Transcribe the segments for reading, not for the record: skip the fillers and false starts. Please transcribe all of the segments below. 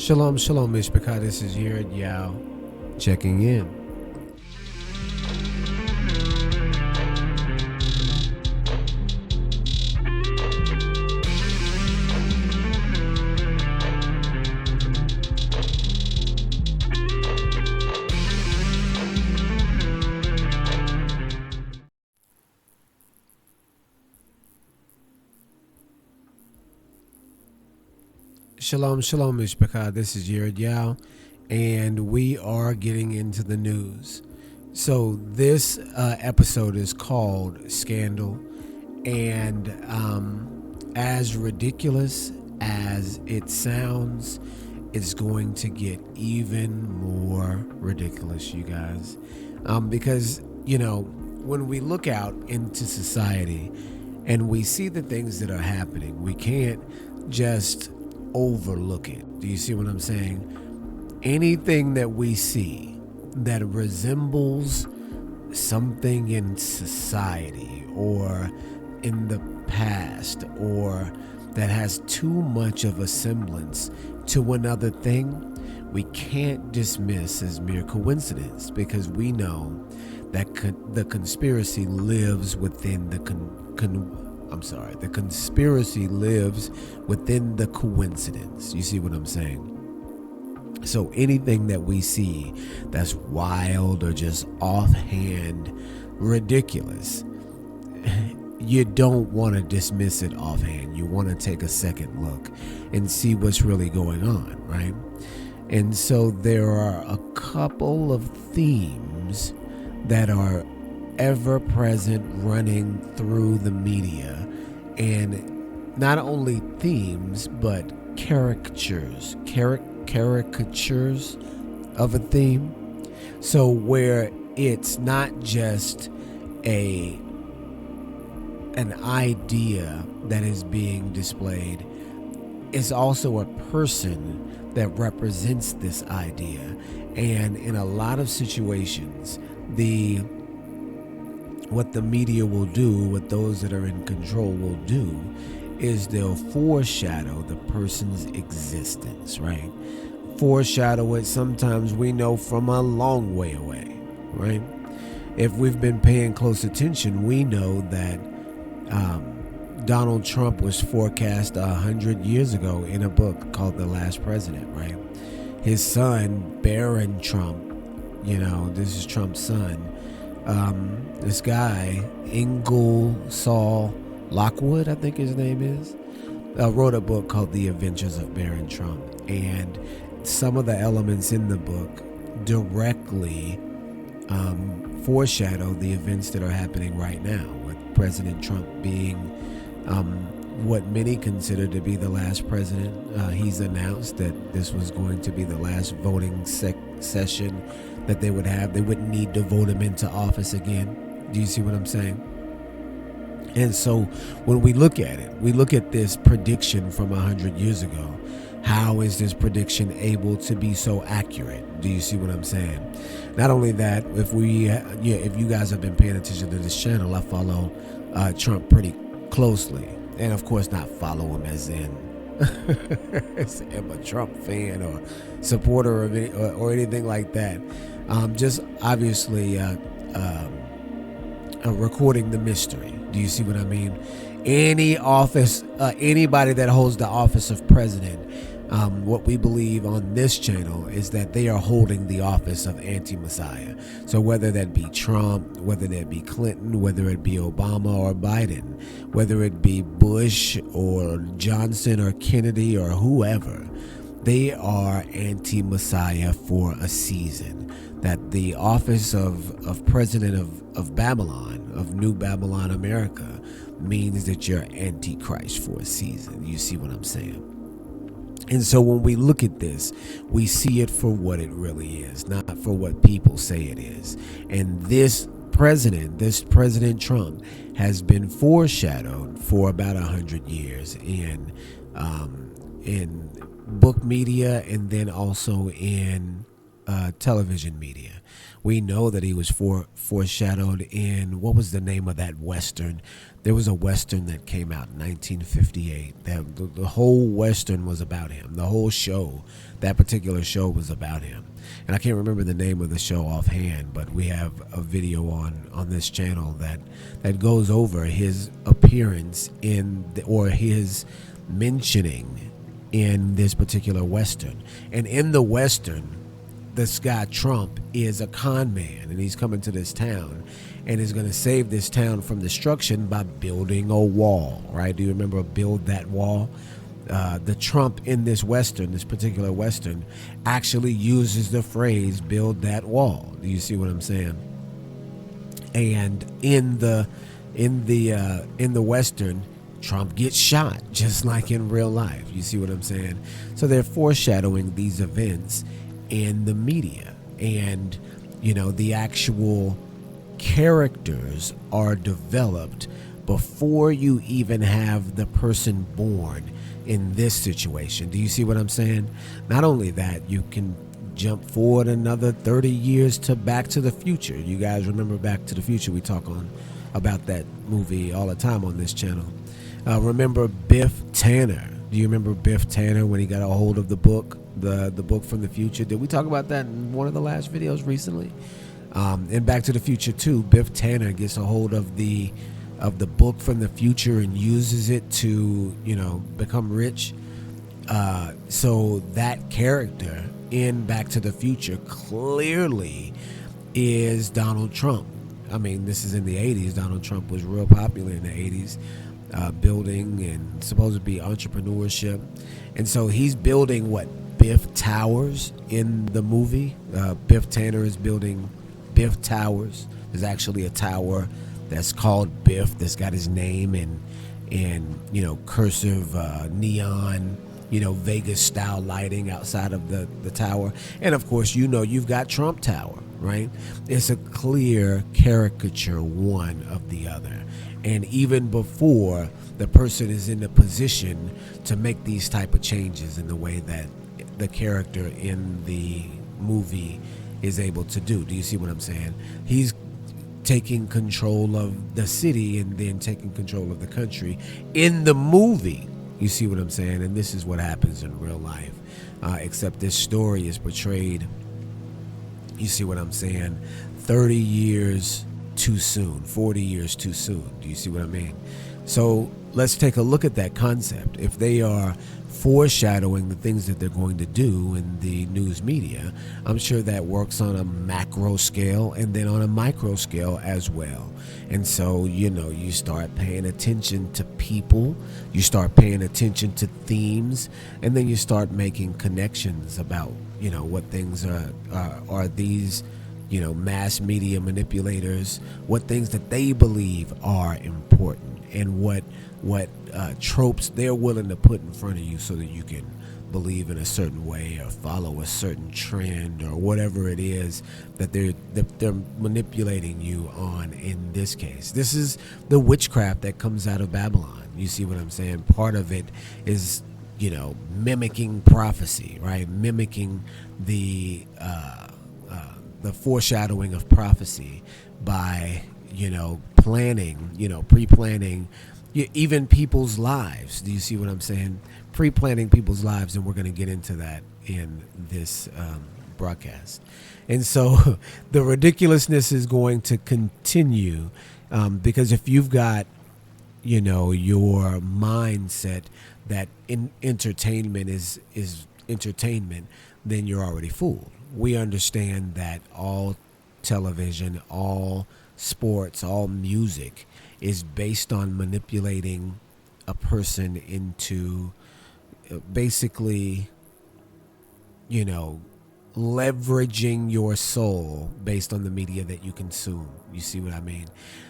Shalom, shalom, Mishpachah. This is Yared Yao checking in. Shalom, shalom, Mishpachah. This is Yared Yao, and we are getting into the news. So this episode is called Scandal, and as ridiculous as it sounds, it's going to get even more ridiculous, you guys. Because, when we look out into society and we see the things that are happening, we can't just overlook it. Do you see what I'm saying? Anything that we see that resembles something in society or in the past, or that has too much of a semblance to another thing, we can't dismiss as mere coincidence, because we know that the conspiracy lives within the the conspiracy lives within the coincidence. You see what I'm saying? So anything that we see that's wild or just offhand ridiculous, you don't want to dismiss it offhand. You want to take a second look and see what's really going on, right? And so there are a couple of themes that are ever present running through the media, and not only themes but caricatures of a theme. So where it's not just an idea that is being displayed, it's also a person that represents this idea. And in a lot of situations, what the media will do, what those that are in control will do, is they'll foreshadow the person's existence, right? Foreshadow it sometimes, we know, from a long way away, right? If we've been paying close attention, we know that Donald Trump was forecast 100 years ago in a book called The Last President, right? His son, Barron Trump, this is Trump's son. This guy, Ingersoll Lockwood, I think his name is, wrote a book called The Adventures of Barron Trump. And some of the elements in the book directly foreshadow the events that are happening right now, with President Trump being what many consider to be the last president. He's announced that this was going to be the last voting session that they would have. They wouldn't need to vote him into office again. Do you see what I'm saying? And so when we look at it, we look at this prediction from 100 years ago. How is this prediction able to be so accurate? Do you see what I'm saying? Not only that, if you guys have been paying attention to this channel, I follow Trump pretty closely. And of course, not follow him as in I'm a Trump fan or supporter of it or anything like that. Just obviously recording the mystery. Do you see what I mean? Anybody that holds the office of president, what we believe on this channel is that they are holding the office of anti-Messiah. So whether that be Trump, whether that be Clinton, whether it be Obama or Biden, whether it be Bush or Johnson or Kennedy or whoever, they are anti-Messiah for a season. That the office of president of Babylon, of New Babylon, America, means that you're antichrist for a season. You see what I'm saying? And so when we look at this, we see it for what it really is, not for what people say it is. And this President Trump, has been foreshadowed for about 100 years in book media, and then also in television media. We know that he was foreshadowed in, what was the name of that Western? There was a Western that came out in 1958. That the whole Western was about him. The whole show, that particular show, was about him. And I can't remember the name of the show offhand, but we have a video on this channel that goes over his appearance or his mentioning in this particular Western. And in the Western, this guy Trump is a con man, and he's coming to this town and is going to save this town from destruction by building a wall, right? Do you remember Build That Wall? The Trump in this Western, this particular Western, actually uses the phrase "build that wall." Do you see what I'm saying? And in the Western, Trump gets shot, just like in real life. You see what I'm saying? So they're foreshadowing these events in the media, and the actual characters are developed before you even have the person born in this situation. Do you see what I'm saying? Not only that, you can jump forward another 30 years to Back to the Future. You guys remember Back to the Future? We talk about that movie all the time on this channel. Remember Biff Tanner? Do you remember Biff Tanner when he got a hold of the book, the book from the future? Did we talk about that in one of the last videos recently? In Back to the Future 2, Biff Tanner gets a hold of the book from the future and uses it to, become rich. So that character in Back to the Future clearly is Donald Trump. I mean, this is in the 80s. Donald Trump was real popular in the 80s. Building and supposed to be entrepreneurship. And so he's building Biff Towers in the movie. Biff Tanner is building Biff Towers. There's actually a tower that's called Biff that's got his name in cursive neon, Vegas style lighting outside of the tower. And of course, you've got Trump Tower, right? It's a clear caricature one of the other. And even before the person is in the position to make these type of changes in the way that the character in the movie is able to do. Do you see what I'm saying? He's taking control of the city and then taking control of the country in the movie. You see what I'm saying? And this is what happens in real life. Except this story is portrayed, you see what I'm saying, 30 years too soon, 40 years too soon. Do you see what I mean? So let's take a look at that concept. If they are foreshadowing the things that they're going to do in the news media, I'm sure that works on a macro scale and then on a micro scale as well. And so, you start paying attention to people, you start paying attention to themes, and then you start making connections about, what things are these mass media manipulators, what things that they believe are important, and what tropes they're willing to put in front of you so that you can believe in a certain way or follow a certain trend or whatever it is that they're manipulating you on. In this case, this is the witchcraft that comes out of Babylon. You see what I'm saying? Part of it is mimicking prophecy, right? Mimicking the foreshadowing of prophecy by pre-planning even people's lives. Do you see what I'm saying? Pre-planning people's lives, and we're going to get into that in this broadcast. And so the ridiculousness is going to continue because if you've got your mindset that entertainment is entertainment, then you're already fooled. We understand that all television, all sports, all music is based on manipulating a person into basically, leveraging your soul based on the media that you consume. You see what I mean?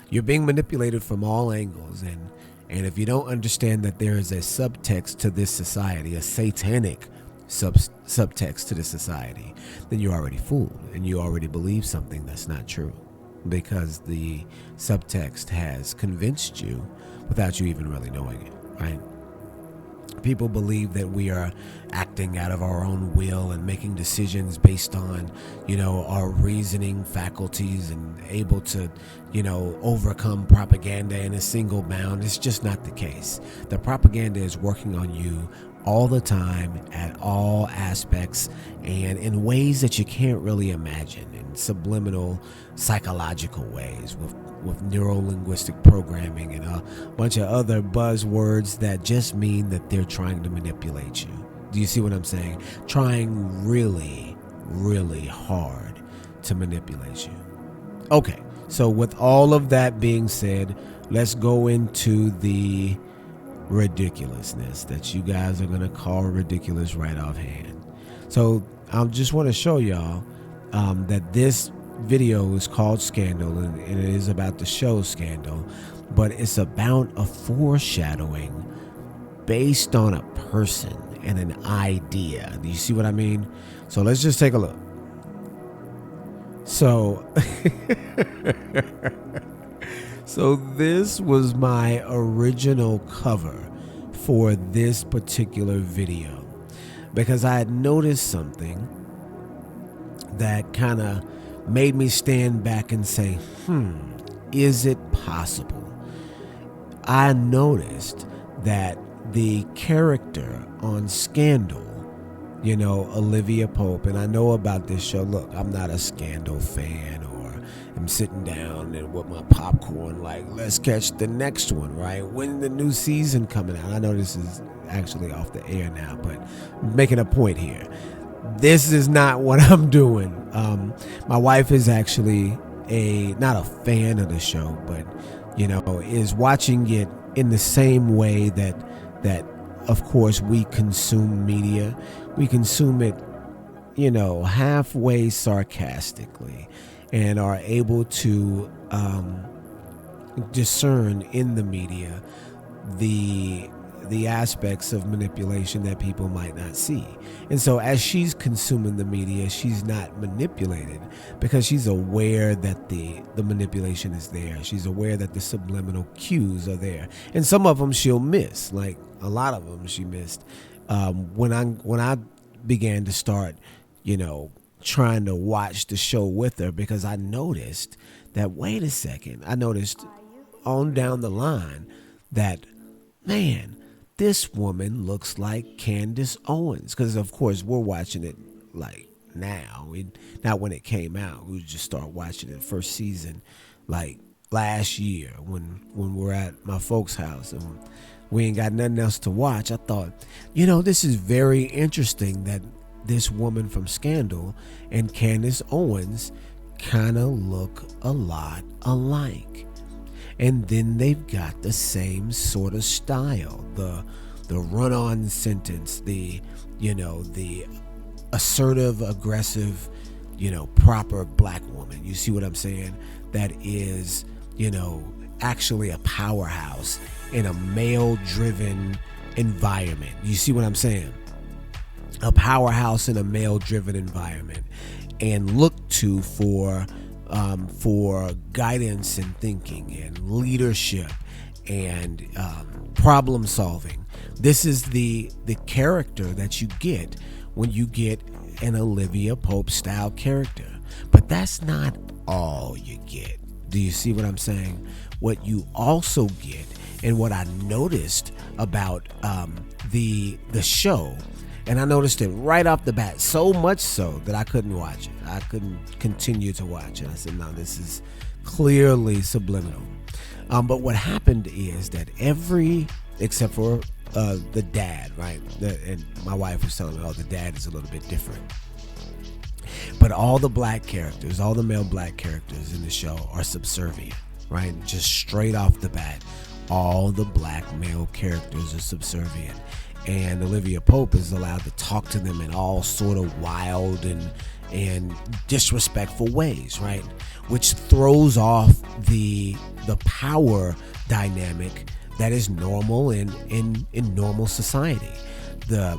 You're being manipulated from all angles. And if you don't understand that there is a subtext to this society, a satanic subtext to this society, then you're already fooled and you already believe something that's not true, because the subtext has convinced you without you even really knowing it, right? People believe that we are acting out of our own will and making decisions based on, our reasoning faculties and able to, overcome propaganda in a single bound. It's just not the case. The propaganda is working on you all the time, at all aspects, and in ways that you can't really imagine, in subliminal psychological ways, with neuro-linguistic programming and a bunch of other buzzwords that just mean that they're trying to manipulate you. Do you see what I'm saying? Trying really, really hard to manipulate you. Okay, so with all of that being said, let's go into the ridiculousness that you guys are going to call ridiculous right offhand. So I just want to show y'all that this video is called Scandal, and it is about the show Scandal, but it's about a foreshadowing based on a person and an idea. Do you see what I mean? So let's just take a look. So so this was my original cover for this particular video, because I had noticed something that kind of made me stand back and say, is it possible? I noticed that the character on Scandal, Olivia Pope, and I know about this show. Look, I'm not a Scandal fan, or I'm sitting down and with my popcorn like, let's catch the next one, right? When the new season coming out? I know this is actually off the air now, but I'm making a point here. This is not what I'm doing. My wife is actually not a fan of the show, but is watching it in the same way that of course we consume media. We consume it, halfway sarcastically, and are able to discern in the media the aspects of manipulation that people might not see. And so as she's consuming the media, she's not manipulated, because she's aware that the manipulation is there. She's aware that the subliminal cues are there. And some of them she'll miss, like a lot of them she missed. When I began to start, trying to watch the show with her, because I noticed that, wait a second, I noticed on down the line that, man, this woman looks like Candace Owens. Because of course we're watching it like now, not when it came out. We just start watching it first season like last year when we're at my folks' house and we ain't got nothing else to watch. I thought, this is very interesting that this woman from Scandal and Candace Owens kind of look a lot alike. And then they've got the same sort of style, the run-on sentence, the assertive, aggressive, proper black woman. You see what I'm saying? That is, actually a powerhouse in a male-driven environment. You see what I'm saying? A powerhouse in a male-driven environment, and look to for guidance and thinking and leadership and problem solving. This is the character that you get when you get an Olivia Pope style character. But that's not all you get. Do you see what I'm saying? What you also get, and what I noticed about the show, and I noticed it right off the bat, so much so that I couldn't watch it. I couldn't continue to watch it. I said, no, this is clearly subliminal. But what happened is that except for the dad, right? And my wife was telling me, the dad is a little bit different. But all the black characters, all the male black characters in the show are subservient, right? Just straight off the bat, all the black male characters are subservient. And Olivia Pope is allowed to talk to them in all sort of wild and disrespectful ways, right? Which throws off the power dynamic that is normal in normal society.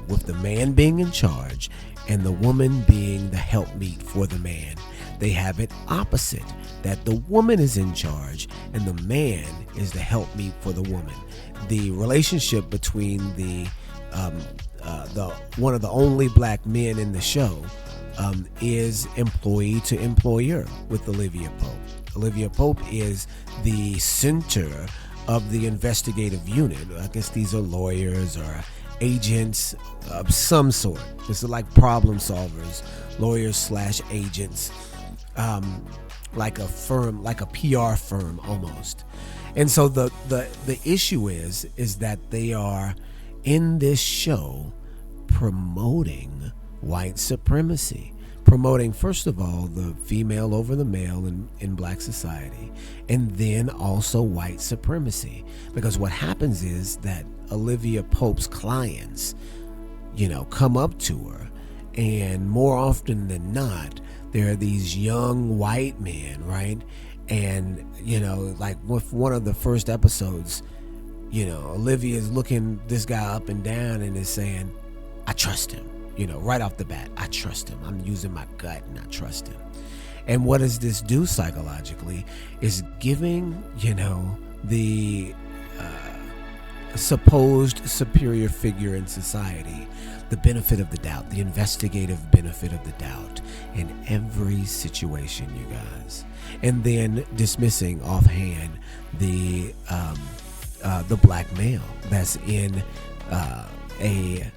With the man being in charge and the woman being the helpmeet for the man. They have it opposite, that the woman is in charge and the man is the helpmeet for the woman. The relationship between the the one of the only black men in the show, is employee to employer with Olivia Pope. Olivia Pope is the center of the investigative unit. I guess these are lawyers or agents of some sort. This is like problem solvers, lawyers slash agents, like a firm, like a PR firm almost. And so the issue is that they are in this show promoting white supremacy, promoting, first of all, the female over the male in black society, and then also white supremacy. Because what happens is that Olivia Pope's clients, come up to her, and more often than not, there are these young white men, right? And, like with one of the first episodes, Olivia is looking this guy up and down and is saying, I trust him. Right off the bat, I trust him. I'm using my gut and I trust him. And what does this do psychologically is giving, the supposed superior figure in society the benefit of the doubt, the investigative benefit of the doubt in every situation, you guys. And then dismissing offhand the black male that's in a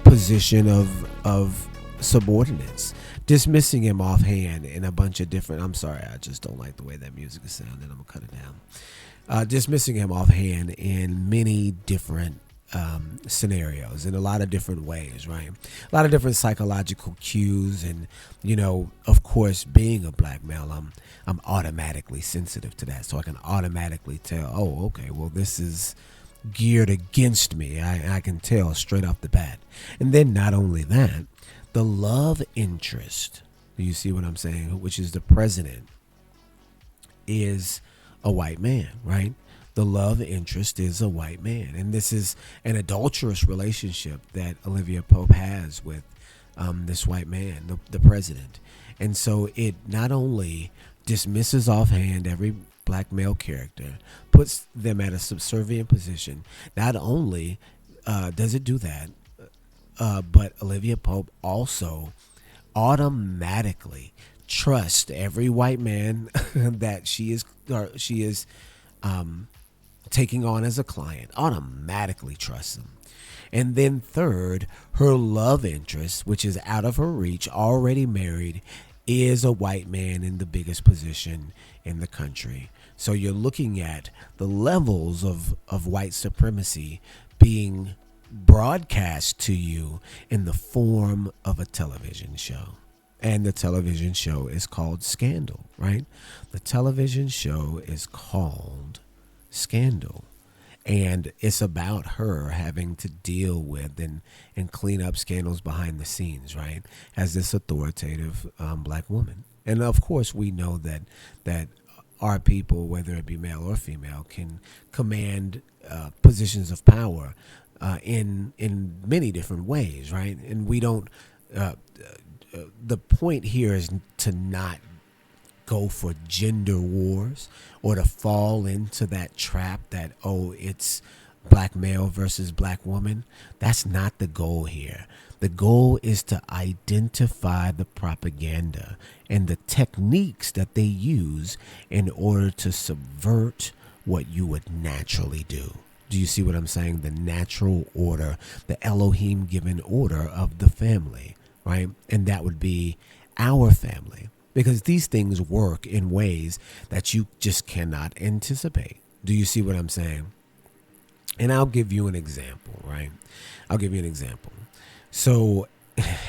position of subordinates, dismissing him offhand in a bunch of different, I'm sorry, I just don't like the way that music is sounding, I'm gonna cut it down. Dismissing him offhand in many different scenarios, in a lot of different ways, right? A lot of different psychological cues, and of course, being a black male, I'm automatically sensitive to that, so I can automatically tell, oh, okay, well, this is geared against me. I can tell straight off the bat. And then not only that, the love interest, do you see what I'm saying, which is the president, is a white man, right? The love interest is a white man. And this is an adulterous relationship that Olivia Pope has with this white man, the president. And so it not only dismisses offhand every black male character, puts them at a subservient position. Not only does it do that, but Olivia Pope also automatically trusts every white man that she is taking on as a client. Automatically trusts them. And then third, her love interest, which is out of her reach, already married, is a white man in the biggest position in the country. So you're looking at the levels of white supremacy being broadcast to you in the form of a television show. And the television show is called Scandal, right? The television show is called Scandal. And it's about her having to deal with and clean up scandals behind the scenes, right? As this authoritative black woman. And of course, we know that our people, whether it be male or female, can command positions of power in many different ways, right? And we don't. The point here is to not go for gender wars or to fall into that trap that, oh, it's black male versus black woman. That's not the goal here. The goal is to identify the propaganda and the techniques that they use in order to subvert what you would naturally do. Do you see what I'm saying? The natural order, the Elohim given order of the family, right? And that would be our family. Because these things work in ways that you just cannot anticipate. Do you see what I'm saying? And I'll give you an example, right? I'll give you an example. So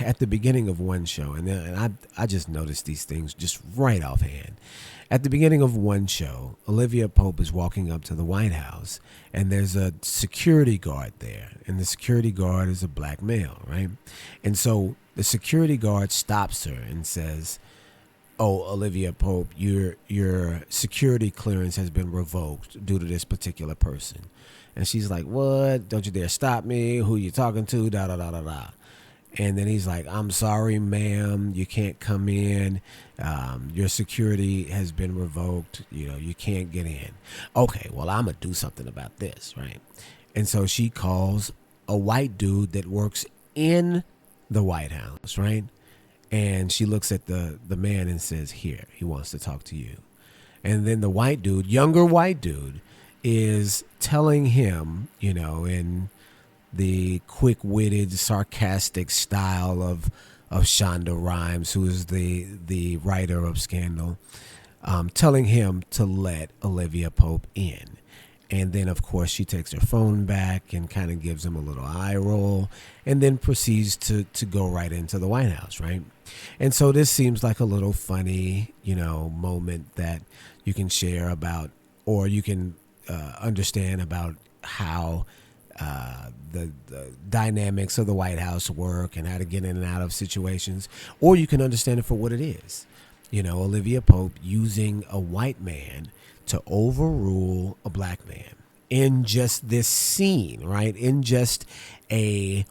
at the beginning of one show, and I just noticed these things just right offhand. At the beginning of one show, Olivia Pope is walking up to the White House, and there's a security guard there. And the security guard is a black male, right? And so the security guard stops her and says, oh, Olivia Pope, your security clearance has been revoked due to this particular person. And she's like, what? Don't you dare stop me. Who you talking to? Da, da, da, da, da. And then he's like, I'm sorry, ma'am. You can't come in. Your security has been revoked. You can't get in. Okay, well, I'm going to do something about this, right? And so she calls a white dude that works in the White House, right? And she looks at the man and says, "Here, he wants to talk to you." And then the white dude, younger white dude, is telling him, in the quick-witted, sarcastic style of Shonda Rhimes, who is the writer of Scandal, telling him to let Olivia Pope in. And then, of course, she takes her phone back and kind of gives him a little eye roll and then proceeds to go right into the White House, right? And so this seems like a little funny, moment that you can share about, or you can understand about how the dynamics of the White House work and how to get in and out of situations, or you can understand it for what it is. Olivia Pope using a white man to overrule a black man in just this scene, right? In just a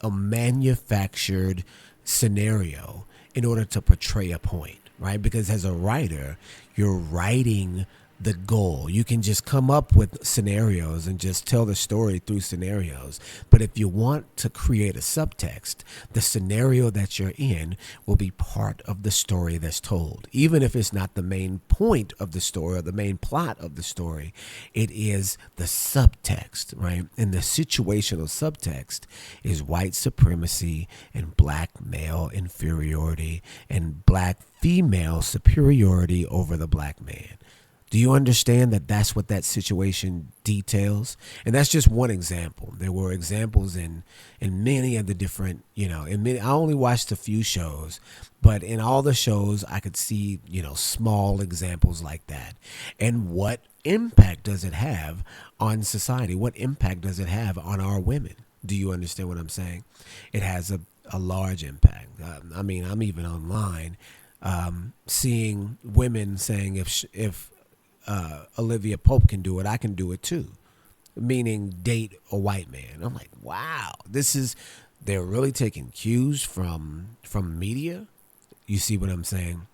manufactured scenario in order to portray a point, right? Because as a writer, you're writing the goal. You can just come up with scenarios and just tell the story through scenarios. But if you want to create a subtext, the scenario that you're in will be part of the story that's told. Even if it's not the main point of the story or the main plot of the story, it is the subtext, right? And the situational subtext is white supremacy and black male inferiority and black female superiority over the black man. Do you understand that that's what that situation details? And that's just one example. There were examples in many of the different, I only watched a few shows, but in all the shows I could see, small examples like that. And what impact does it have on society? What impact does it have on our women? Do you understand what I'm saying? It has a large impact. I'm even online seeing women saying if Olivia Pope can do it, I can do it too. Meaning date a white man. I'm like, wow, they're really taking cues from media. You see what I'm saying?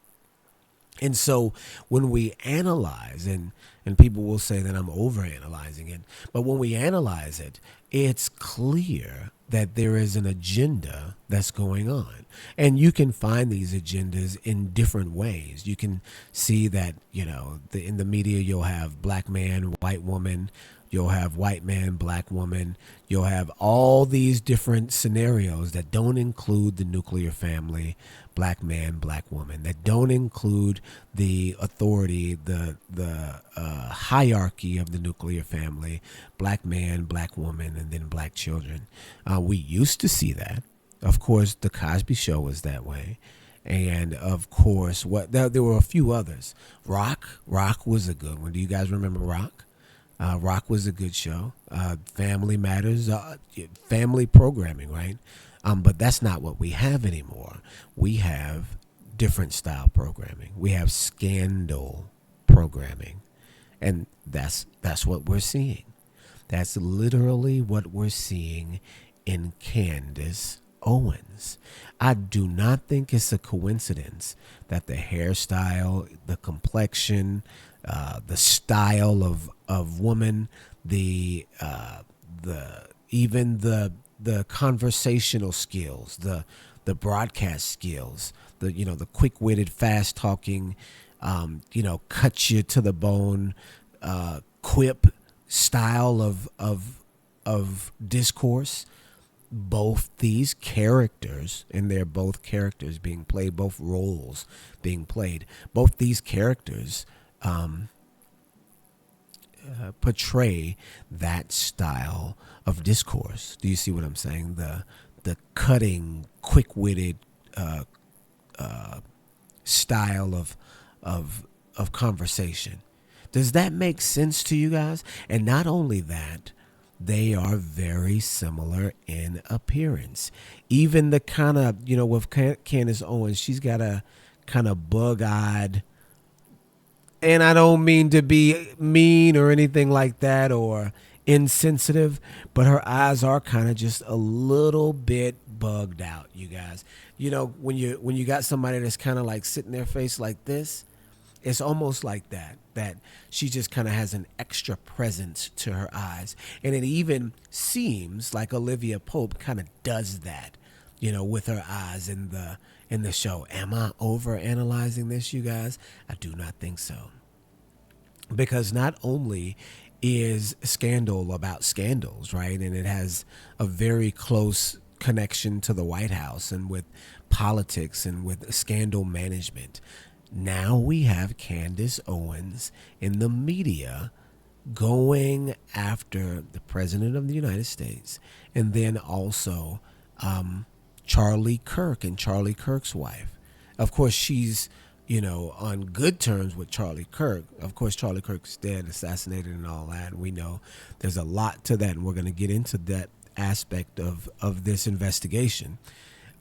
And so when we analyze, and people will say that I'm overanalyzing it, but when we analyze it, it's clear that there is an agenda that's going on. And you can find these agendas in different ways. You can see that, in the media, you'll have black man, white woman, you'll have white man, black woman, you'll have all these different scenarios that don't include the nuclear family, black man, black woman, that don't include the authority, the hierarchy of the nuclear family, black man, black woman, and then black children. We used to see that. Of course, The Cosby Show was that way. And of course, there were a few others. Rock was a good one. Do you guys remember Rock? Rock was a good show. Family Matters, family programming, right? But that's not what we have anymore. We have different style programming. We have scandal programming. And that's what we're seeing. That's literally what we're seeing in Candace Owens. I do not think it's a coincidence that the hairstyle, the complexion, the style of woman, even the conversational skills, the broadcast skills, the quick-witted, fast-talking, cut you to the bone, quip style of discourse. Both these characters, and they're both characters being played, both roles being played, both these characters portray that style of discourse. Do you see what I'm saying? The cutting, quick-witted style of conversation. Does that make sense to you guys? And not only that, they are very similar in appearance. Even the kind of, with Candace Owens, she's got a kind of bug-eyed, and I don't mean to be mean or anything like that or insensitive, but her eyes are kind of just a little bit bugged out, you guys. When you got somebody that's kind of like sitting their face like this, It's almost like that she just kind of has an extra presence to her eyes. And it even seems like Olivia Pope kind of does that, with her eyes in the show. Am I over analyzing this, you guys? I do not think so. Because not only is Scandal about scandals, right? And it has a very close connection to the White House and with politics and with scandal management. Now we have Candace Owens in the media going after the President of the United States, and then also Charlie Kirk and Charlie Kirk's wife. Of course, she's on good terms with Charlie Kirk. Of course, Charlie Kirk's dead, assassinated, and all that. And we know there's a lot to that, and we're going to get into that aspect of this investigation.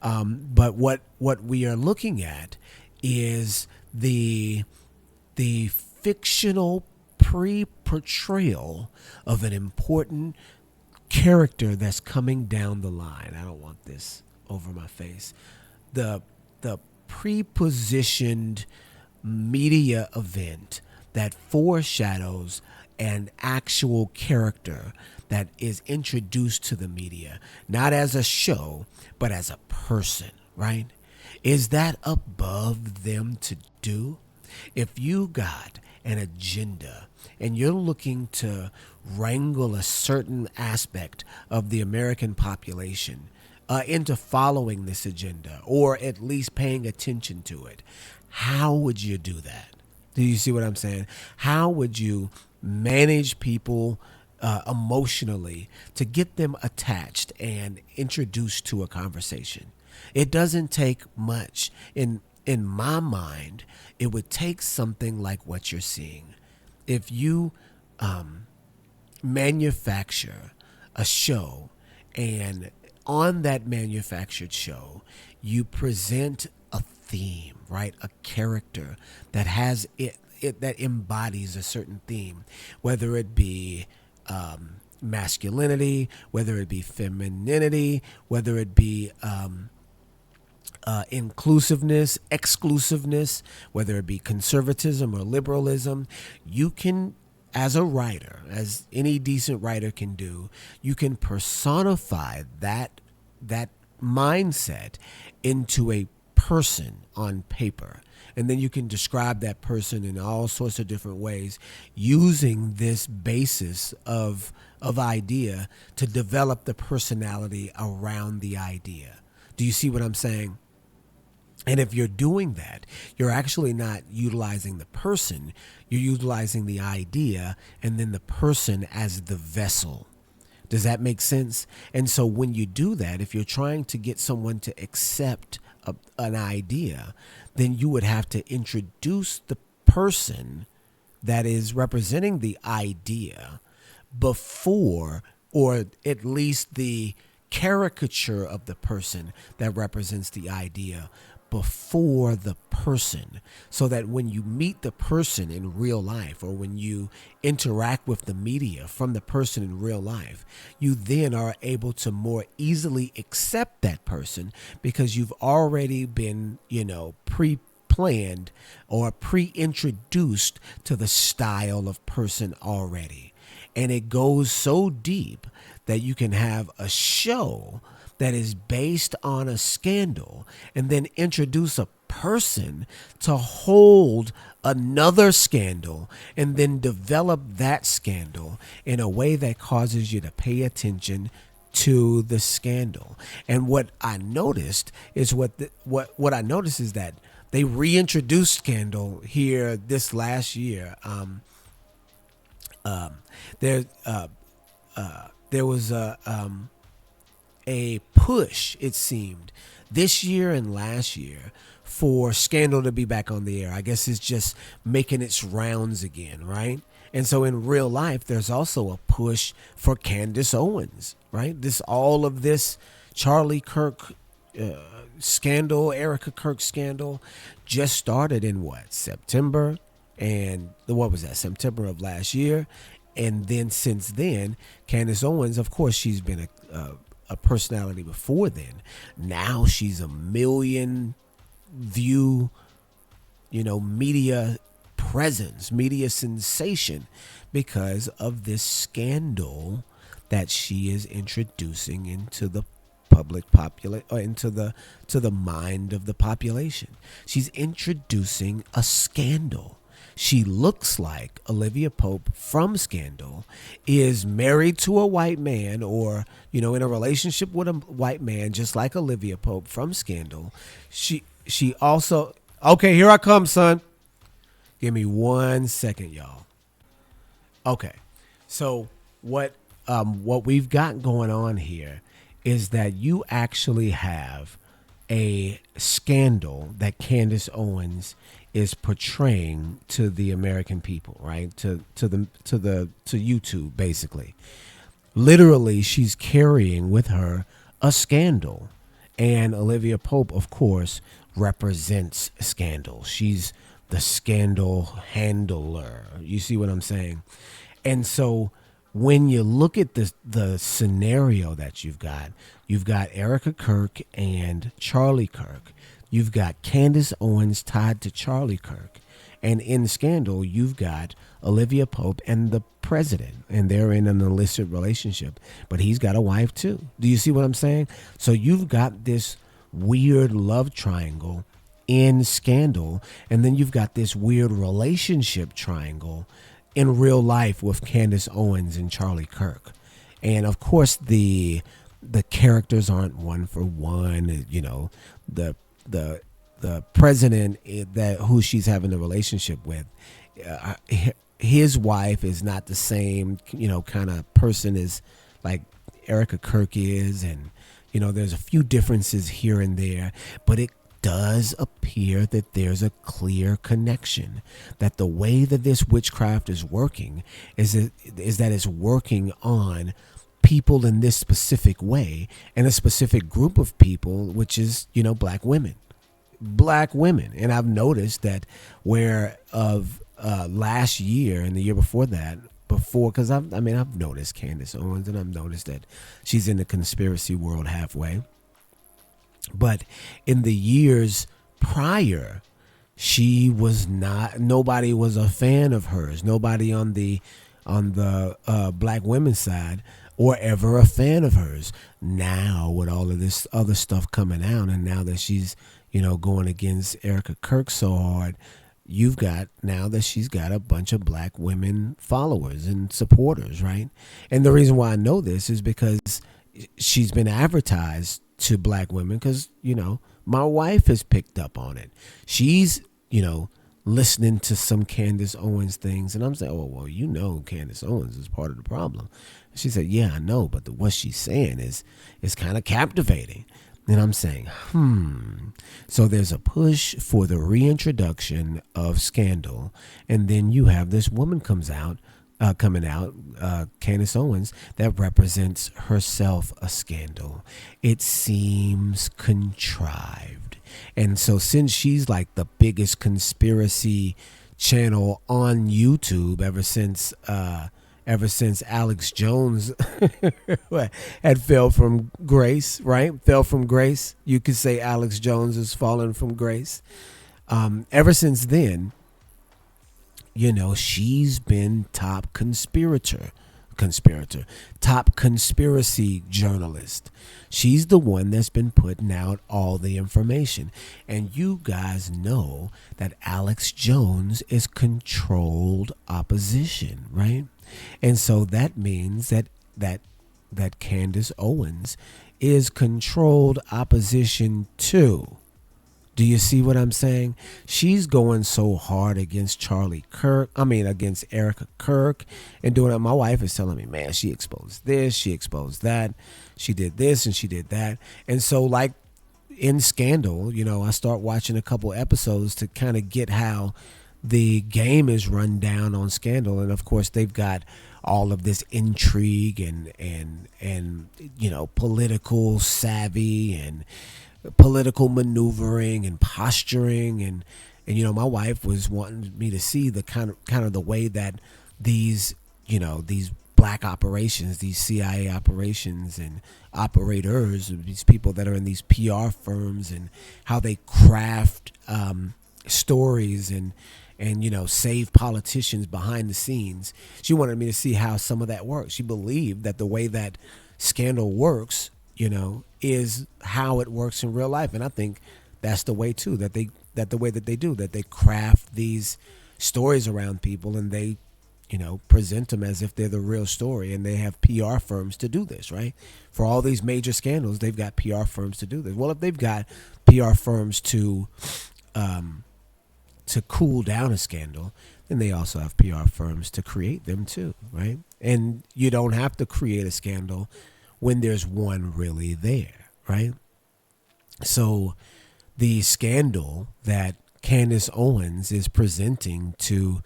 But what we are looking at is the fictional pre-portrayal of an important character that's coming down the line. I don't want this over my face. The pre-positioned media event that foreshadows an actual character that is introduced to the media, not as a show, but as a person, right? Is that above them to do? If you got an agenda and you're looking to wrangle a certain aspect of the American population into following this agenda, or at least paying attention to it, how would you do that? Do you see what I'm saying? How would you manage people emotionally to get them attached and introduced to a conversation? It doesn't take much. In my mind, it would take something like what you're seeing. If you manufacture a show, and on that manufactured show, you present a theme, right? A character that has it that embodies a certain theme, whether it be masculinity, whether it be femininity, whether it be inclusiveness, exclusiveness, whether it be conservatism or liberalism. You can, as a writer, as any decent writer can do, you can personify that mindset into a person on paper. And then you can describe that person in all sorts of different ways using this basis of idea to develop the personality around the idea. Do you see what I'm saying? And if you're doing that, you're actually not utilizing the person, you're utilizing the idea and then the person as the vessel. Does that make sense? And so when you do that, if you're trying to get someone to accept an idea, then you would have to introduce the person that is representing the idea before, or at least the caricature of the person that represents the idea before the person, so that when you meet the person in real life, or when you interact with the media from the person in real life, you then are able to more easily accept that person because you've already been, pre-planned or pre-introduced to the style of person already. And it goes so deep that you can have a show that is based on a scandal and then introduce a person to hold another scandal and then develop that scandal in a way that causes you to pay attention to the scandal. And what I noticed is what I noticed is that they reintroduced Scandal here this last year. There was a push, it seemed, this year and last year for Scandal to be back on the air. I guess it's just making its rounds again, right? And so in real life, there's also a push for Candace Owens, right? All of this Charlie Kirk scandal, Erica Kirk scandal just started in September, and what was that, September of last year. And then since then, Candace Owens, of course, she's been a personality before then. Now she's a million view, media presence, media sensation, because of this scandal that she is introducing into the public population, or into the to the mind of the population. She's introducing a scandal. She looks like Olivia Pope from Scandal, is married to a white man, or in a relationship with a white man, just like Olivia Pope from Scandal. She also, okay, here I come, son. Give me 1 second, y'all. Okay, so what we've got going on here is that you actually have a scandal that Candace Owens is portraying to the American people, right? To YouTube, basically. Literally, she's carrying with her a scandal, and Olivia Pope, of course, represents scandal. She's the scandal handler. You see what I'm saying? And so when you look at the scenario that you've got Erica Kirk and Charlie Kirk. You've got Candace Owens tied to Charlie Kirk. And in Scandal, you've got Olivia Pope and the president, and they're in an illicit relationship, but he's got a wife too. Do you see what I'm saying? So you've got this weird love triangle in Scandal, and then you've got this weird relationship triangle in real life with Candace Owens and Charlie Kirk. And of course the characters aren't one for one. The president who she's having a relationship with, his wife is not the same kind of person as like Erica Kirk is, and there's a few differences here and there, but it does appear that there's a clear connection, that the way that this witchcraft is working is that it's working on people in this specific way, and a specific group of people, which is black women. And I've noticed that where of last year and the year before that, because I've noticed Candace Owens, and I've noticed that she's in the conspiracy world halfway. But in the years prior, she was not. Nobody was a fan of hers. Nobody on the black women's side or ever a fan of hers. Now, with all of this other stuff coming out, and now that she's going against Erica Kirk so hard, you've got now that she's got a bunch of black women followers and supporters, right? And the reason why I know this is because she's been advertised to black women, because my wife has picked up on it. She's listening to some Candace Owens things, and I'm saying, oh well, Candace Owens is part of the problem. And she said, yeah, I know, but what she's saying is kind of captivating. And I'm saying, so there's a push for the reintroduction of Scandal, and then you have this woman coming out, Candace Owens, that represents herself a scandal. It seems contrived. And so since she's like the biggest conspiracy channel on YouTube ever since Alex Jones had fell from grace, right? Fell from grace. You could say Alex Jones has fallen from grace. Ever since then, she's been top conspirator, top conspiracy journalist. She's the one that's been putting out all the information. And you guys know that Alex Jones is controlled opposition, right? And so that means that Candace Owens is controlled opposition too. Do you see what I'm saying? She's going so hard against against Erica Kirk, and doing it. My wife is telling me, man, she exposed this, she exposed that, she did this and she did that. And so like in Scandal, I start watching a couple episodes to kind of get how the game is run down on Scandal. And of course they've got all of this intrigue and political savvy and political maneuvering and posturing, and my wife was wanting me to see the kind of the way that these black operations, these CIA operations and operators, these people that are in these PR firms, and how they craft stories and and save politicians behind the scenes. She wanted me to see how some of that works. She believed that the way that Scandal works, is how it works in real life. And I think that's the way too, that the way that they do, that they craft these stories around people, and they present them as if they're the real story. And they have PR firms to do this, right? For all these major scandals, they've got PR firms to do this. Well, if they've got PR firms to cool down a scandal, then they also have PR firms to create them too, right? And you don't have to create a scandal when there's one really there, right? So the scandal that Candace Owens is presenting to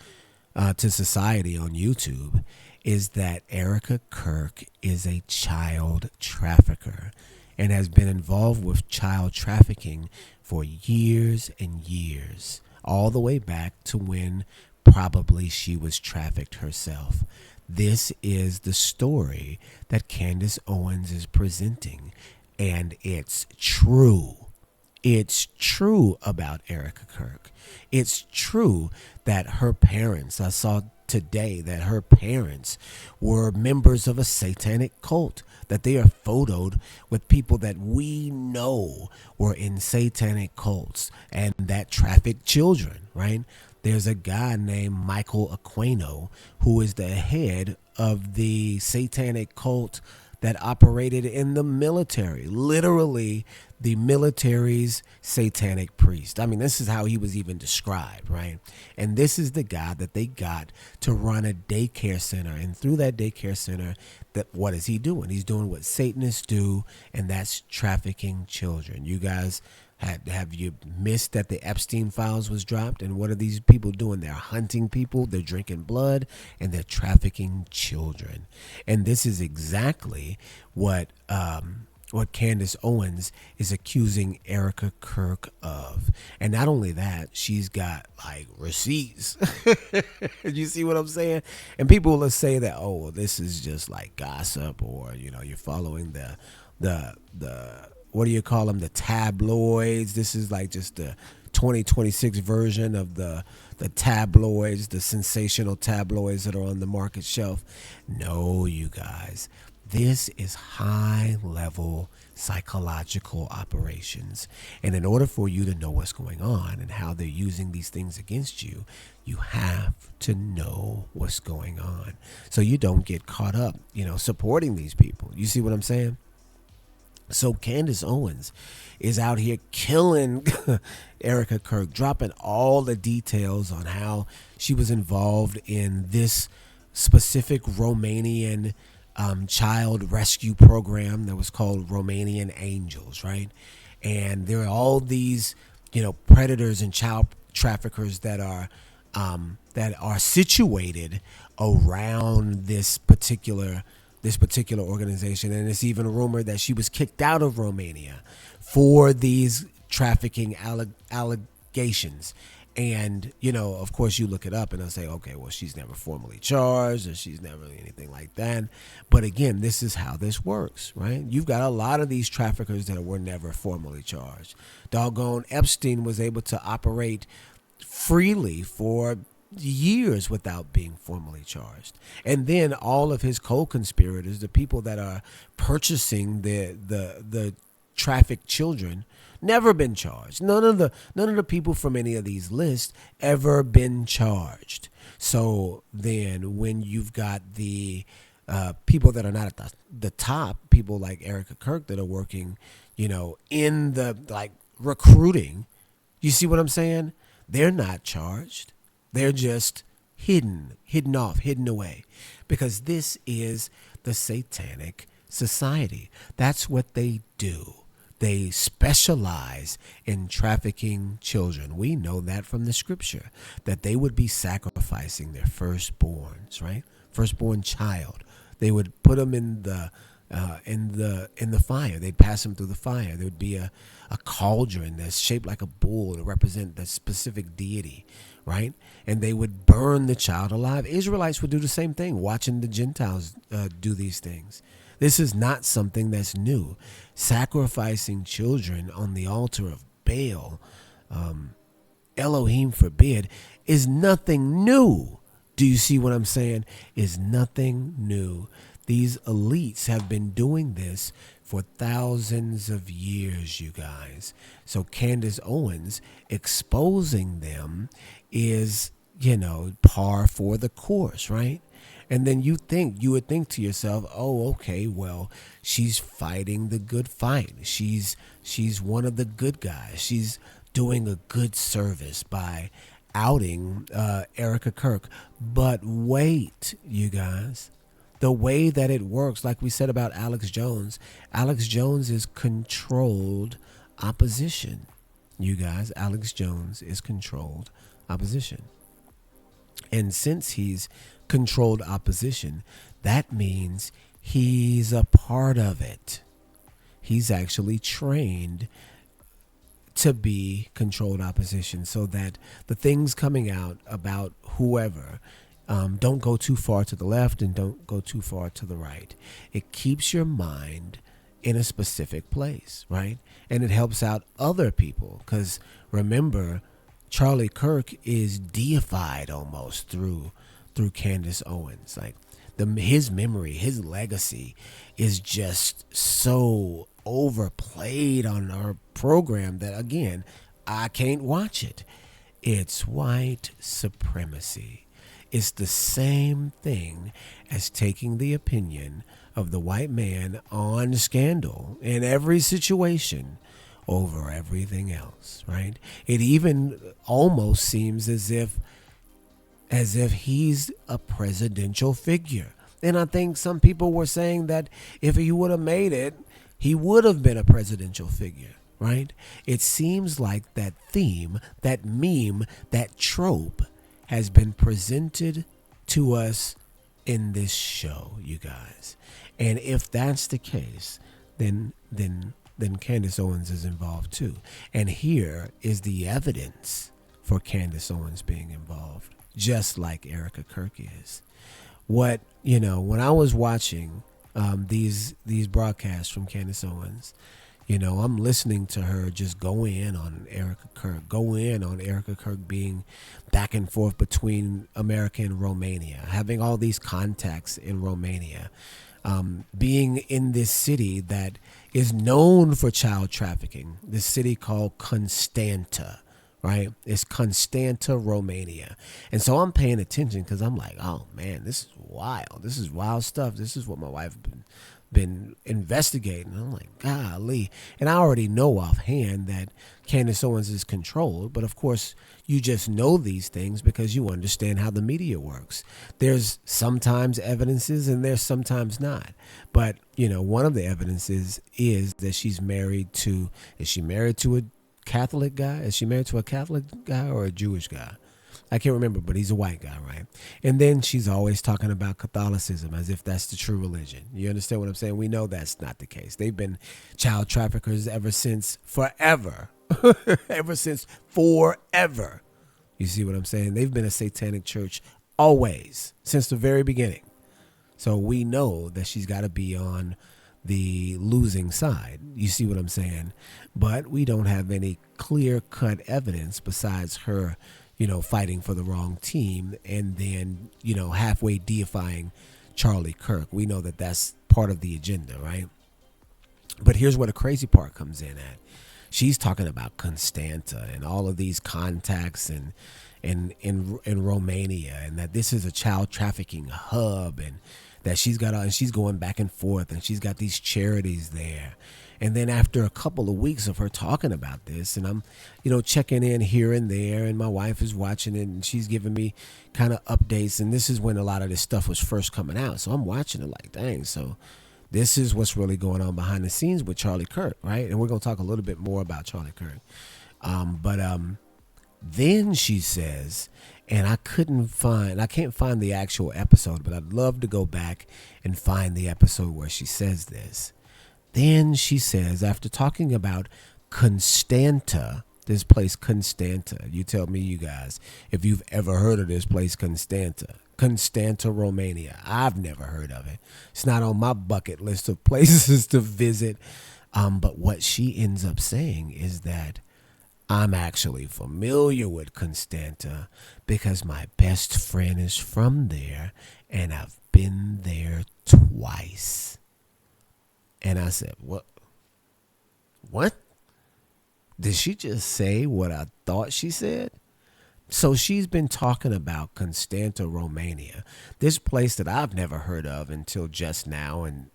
society on YouTube is that Erica Kirk is a child trafficker and has been involved with child trafficking for years and years, all the way back to when probably she was trafficked herself. This is the story that Candace Owens is presenting, and it's true. It's true about Erica Kirk. It's true that her parents, I saw today that her parents were members of a satanic cult, that they are photoed with people that we know were in satanic cults and that trafficked children, right? There's a guy named Michael Aquino who is the head of the satanic cult that operated in the military, literally the military's satanic priest. I mean, this is how he was even described, right? And this is the guy that they got to run a daycare center. And through that daycare center, what is he doing? He's doing what Satanists do, and that's trafficking children. You guys, have you missed that the Epstein files was dropped? And what are these people doing? They're hunting people, they're drinking blood, and they're trafficking children. And this is exactly what Candace Owens is accusing Erica Kirk of. And not only that, she's got like receipts. You see what I'm saying? And people will say that, oh, this is just like gossip, or you're following the what do you call them? The tabloids. This is like just the 2026 version of the tabloids, the sensational tabloids that are on the market shelf. No, you guys, this is high level psychological operations. And in order for you to know what's going on and how they're using these things against you, you have to know what's going on so you don't get caught up, supporting these people. You see what I'm saying? So Candace Owens is out here killing Erica Kirk, dropping all the details on how she was involved in this specific Romanian child rescue program that was called Romanian Angels, right? And there are all these, predators and child traffickers that are situated around this particular organization. And it's even rumored that she was kicked out of Romania for these trafficking allegations. And, of course, you look it up and they'll say, okay, well, she's never formally charged or she's never anything like that. But again, this is how this works, right? You've got a lot of these traffickers that were never formally charged. Doggone Epstein was able to operate freely for years without being formally charged. And then all of his co-conspirators, the people that are purchasing the trafficked children, never been charged. None of the people from any of these lists ever been charged. So then when you've got the people that are not at the top, people like Erica Kirk that are working, in the recruiting, you see what I'm saying? They're not charged. They're just hidden away, because this is the satanic society. That's what they do. They specialize in trafficking children. We know that from the scripture, that they would be sacrificing their firstborns, right? Firstborn child. They would put them in the fire. They'd pass them through the fire. There would be a cauldron that's shaped like a bull to represent that specific deity, right? And they would burn the child alive. Israelites would do the same thing, watching the Gentiles do these things. This is not something that's new. Sacrificing children on the altar of Baal Elohim forbid, is nothing new. Do you see what I'm saying? Is nothing new. These elites have been doing this for thousands of years, you guys. So Candace Owens exposing them is, par for the course, right? And then you would think to yourself, oh, okay, well, she's fighting the good fight. She's one of the good guys. She's doing a good service by outing Erica Kirk. But wait, you guys, the way that it works, like we said about Alex Jones is controlled opposition. You guys, Alex Jones is controlled opposition. And since he's controlled opposition, that means he's a part of it. He's actually trained to be controlled opposition, so that the things coming out about whoever don't go too far to the left and don't go too far to the right. It keeps your mind in a specific place, right? And it helps out other people, because remember, Charlie Kirk is deified almost through Candace Owens. Like his memory, his legacy is just so overplayed on our program that, again, I can't watch it. It's white supremacy. It's the same thing as taking the opinion of the white man on Scandal in every situation over everything else, right? It even almost seems as if he's a presidential figure. And I think some people were saying that if he would have made it, he would have been a presidential figure, right? It seems like that theme, that meme, that trope has been presented to us in this show, you guys. And if that's the case, then Candace Owens is involved too. And here is the evidence for Candace Owens being involved, just like Erica Kirk is. When I was watching these broadcasts from Candace Owens, I'm listening to her just go in on Erica Kirk being back and forth between America and Romania, having all these contacts in Romania, being in this city that is known for child trafficking, this city called Constanta, right? It's Constanta, Romania. And so I'm paying attention because I'm like, oh man, this is wild. This is wild stuff. This is what my wife been investigating. I'm like, golly. And I already know offhand that Candace Owens is controlled, but of course you just know these things because you understand how the media works. There's sometimes evidences and there's sometimes not. But, one of the evidences is that is she married to a Catholic guy? Is she married to a Catholic guy or a Jewish guy? I can't remember, but he's a white guy, right? And then she's always talking about Catholicism as if that's the true religion. You understand what I'm saying? We know that's not the case. They've been child traffickers ever since forever. Ever since forever. You see what I'm saying? They've been a satanic church always, since the very beginning. So we know that she's got to be on the losing side. You see what I'm saying? But we don't have any clear-cut evidence besides her fighting for the wrong team and then, halfway deifying Charlie Kirk. We know that that's part of the agenda, right? But here's where the crazy part comes in at. She's talking about Constanta and all of these contacts and in Romania, and that this is a child trafficking hub, and that she's going back and forth, and she's got these charities there. And then after a couple of weeks of her talking about this, and I'm, checking in here and there, and my wife is watching it, and she's giving me kind of updates. And this is when a lot of this stuff was first coming out. So I'm watching it like, dang, so this is what's really going on behind the scenes with Charlie Kirk, right? And we're going to talk a little bit more about Charlie Kirk. But then she says, and I can't find the actual episode, but I'd love to go back and find the episode where she says this. Then she says, after talking about Constanta, this place Constanta, you tell me, you guys, if you've ever heard of this place Constanta, Romania. I've never heard of it. It's not on my bucket list of places to visit. But what she ends up saying is that I'm actually familiar with Constanta because my best friend is from there and I've been there twice. And I said, "What? What? Did she just say what I thought she said?" So she's been talking about Constanta, Romania, this place that I've never heard of until just now, and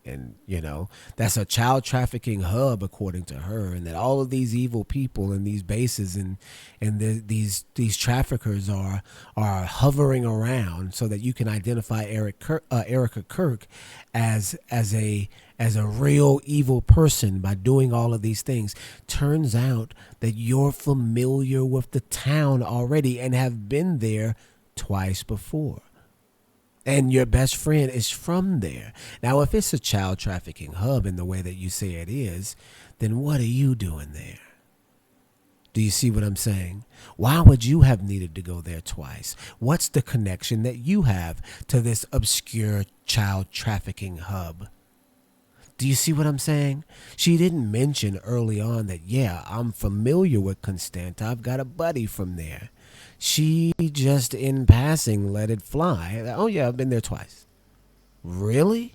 that's a child trafficking hub according to her, and that all of these evil people in these bases and these traffickers are hovering around so that you can identify Erica Kirk as a real evil person by doing all of these things. Turns out that you're familiar with the town already and have been there twice before. And your best friend is from there. Now, if it's a child trafficking hub in the way that you say it is, then what are you doing there? Do you see what I'm saying? Why would you have needed to go there twice? What's the connection that you have to this obscure child trafficking hub? Do you see what I'm saying? She didn't mention early on that, yeah, I'm familiar with Constanta. I've got a buddy from there. She just in passing let it fly. Oh, yeah, I've been there twice. Really?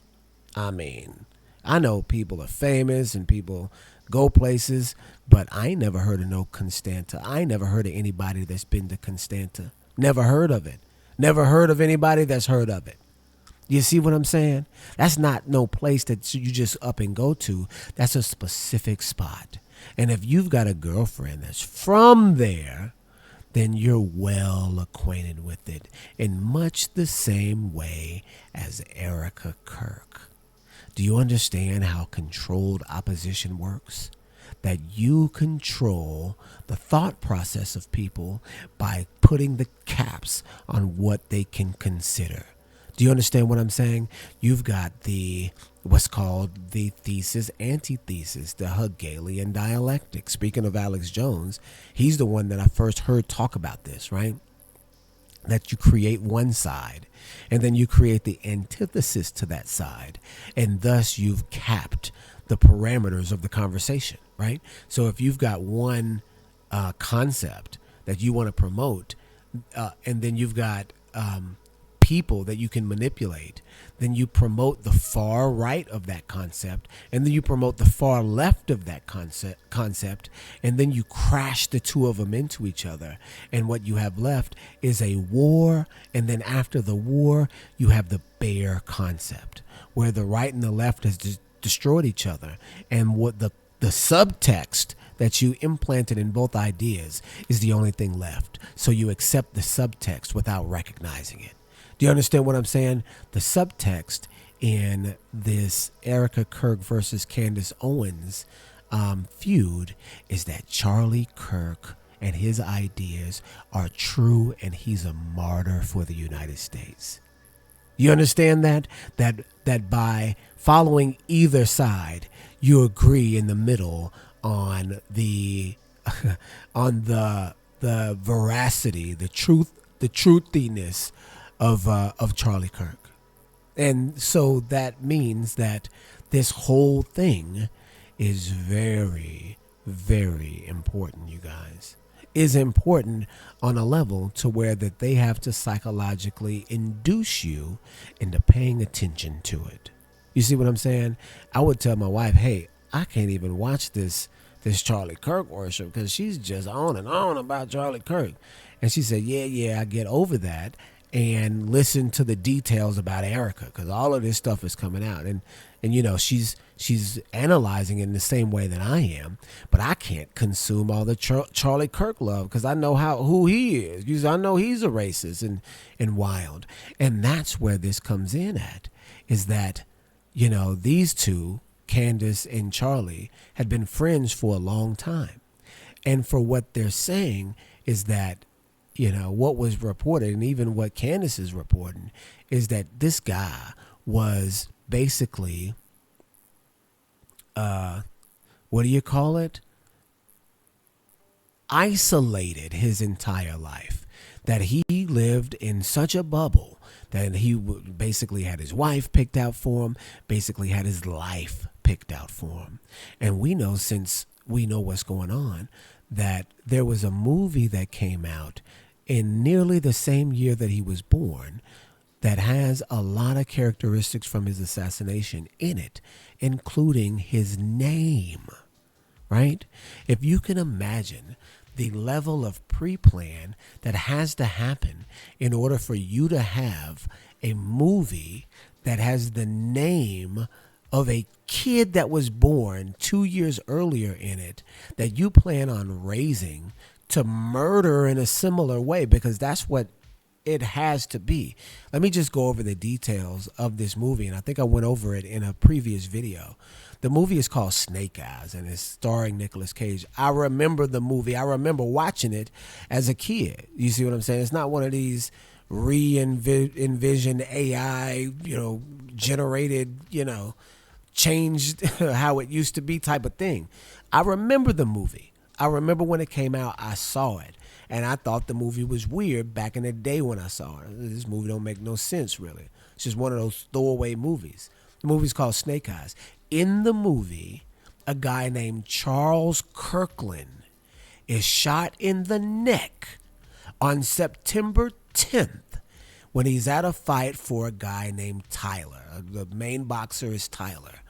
I mean, I know people are famous and people go places, but I ain't never heard of no Constanta. I ain't never heard of anybody that's been to Constanta. Never heard of it. Never heard of anybody that's heard of it. You see what I'm saying? That's not no place that you just up and go to. That's a specific spot. And if you've got a girlfriend that's from there, then you're well acquainted with it in much the same way as Erica Kirk. Do you understand how controlled opposition works? That you control the thought process of people by putting the caps on what they can consider. Do you understand what I'm saying? You've got what's called the thesis, antithesis, the Hegelian dialectic. Speaking of Alex Jones, he's the one that I first heard talk about this, right? That you create one side and then you create the antithesis to that side. And thus you've capped the parameters of the conversation, right? So if you've got one concept that you want to promote, and then you've got people that you can manipulate, then you promote the far right of that concept, and then you promote the far left of that concept, and then you crash the two of them into each other. And what you have left is a war, and then after the war, you have the bare concept, where the right and the left has destroyed each other. And what the subtext that you implanted in both ideas is the only thing left. So you accept the subtext without recognizing it. Do you understand what I'm saying? The subtext in this Erica Kirk versus Candace Owens feud is that Charlie Kirk and his ideas are true and he's a martyr for the United States. You understand that? That by following either side, you agree in the middle on the on the veracity, the truthiness of Charlie Kirk. And so that means that this whole thing is very, very important, you guys. Is important on a level to where that they have to psychologically induce you into paying attention to it. You see what I'm saying? I would tell my wife, hey, I can't even watch this Charlie Kirk worship because she's just on and on about Charlie Kirk. And she said, yeah, I get over that and listen to the details about Erica because all of this stuff is coming out. And she's analyzing it in the same way that I am, but I can't consume all the Charlie Kirk love because I know who he is. Because I know he's a racist and wild. And that's where this comes in at, is that, these two, Candace and Charlie, had been friends for a long time. And for what they're saying is that, what was reported, and even what Candace is reporting, is that this guy was basically, what do you call it? Isolated his entire life. That he lived in such a bubble that he basically had his wife picked out for him, basically had his life picked out for him. And we know, since we know what's going on, that there was a movie that came out in nearly the same year that he was born that has a lot of characteristics from his assassination in it, including his name, right? If you can imagine the level of pre-plan that has to happen in order for you to have a movie that has the name of a kid that was born 2 years earlier in it that you plan on raising to murder in a similar way, because that's what it has to be. Let me just go over the details of this movie, and I think I went over it in a previous video. The movie is called Snake Eyes, and it's starring Nicolas Cage. I remember the movie. I remember watching it as a kid. You see what I'm saying? It's not one of these re-envisioned AI, generated, changed how it used to be type of thing. I remember the movie. I remember when it came out, I saw it. And I thought the movie was weird back in the day when I saw it. This movie don't make no sense, really. It's just one of those throwaway movies. The movie's called Snake Eyes. In the movie, a guy named Charles Kirkland is shot in the neck on September 10th when he's at a fight for a guy named Tyler. The main boxer is Tyler.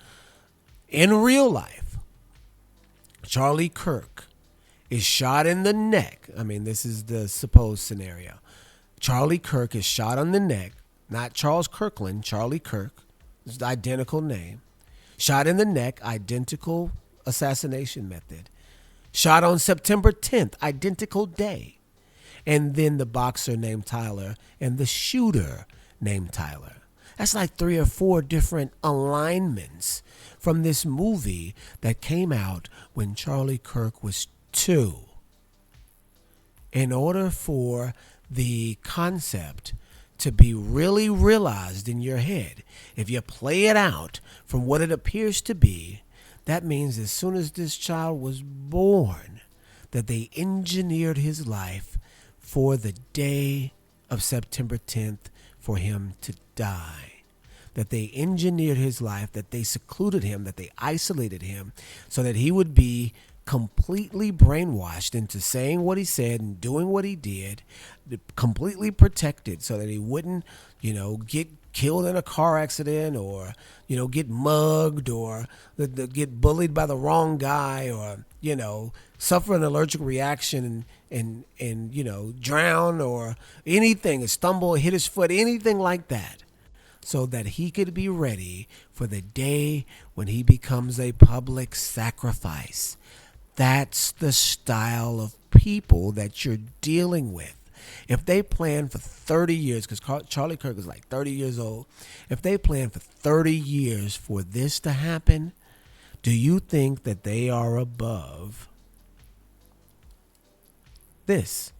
In real life, Charlie Kirk is shot in the neck. I mean, this is the supposed scenario. Charlie Kirk is shot on the neck. Not Charles Kirkland, Charlie Kirk. It's the identical name. Shot in the neck, identical assassination method. Shot on September 10th, identical day. And then the boxer named Tyler and the shooter named Tyler. That's like 3 or 4 different alignments from this movie that came out when Charlie Kirk was 2. In order for the concept to be really realized in your head, if you play it out from what it appears to be, that means as soon as this child was born, that they engineered his life for the day of September 10th for him to die. That they engineered his life, that they secluded him, that they isolated him so that he would be completely brainwashed into saying what he said and doing what he did, completely protected so that he wouldn't, get killed in a car accident or, get mugged or get bullied by the wrong guy or, suffer an allergic reaction and drown or anything, stumble, hit his foot, anything like that, so that he could be ready for the day when he becomes a public sacrifice. That's the style of people that you're dealing with. If they plan for 30 years, because Charlie Kirk is like 30 years old, if they plan for 30 years for this to happen, do you think that they are above this?